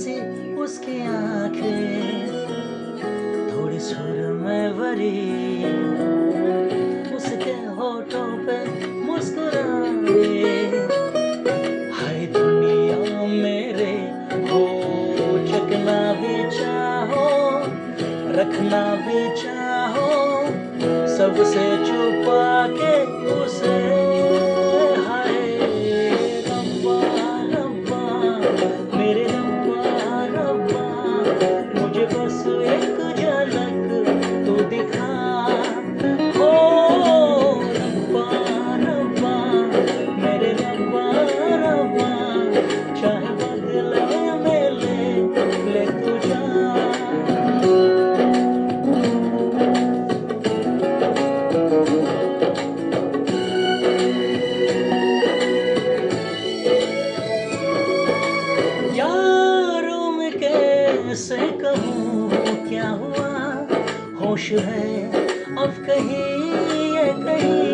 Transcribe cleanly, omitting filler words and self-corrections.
सी उसकी आंखें, थोड़ी सुरमई भरी उसके होठों पे मुस्कुराए। हाय दुनिया मेरे हो, झुकना भी चाहो रखना भी चाहो, सबसे छुपा के उसे। हाय रब्बा रब्बा, मेरे रब्बा रब्बा, मुझे बस एक झलक तू दिखा। हो रब्बा रब्बा, मेरे रब्बा रब्बा, चाहे बदले में ले तू जा। यारों में कैसे कहूँ क्या हुआ, होश है अब कहीं ये कहीं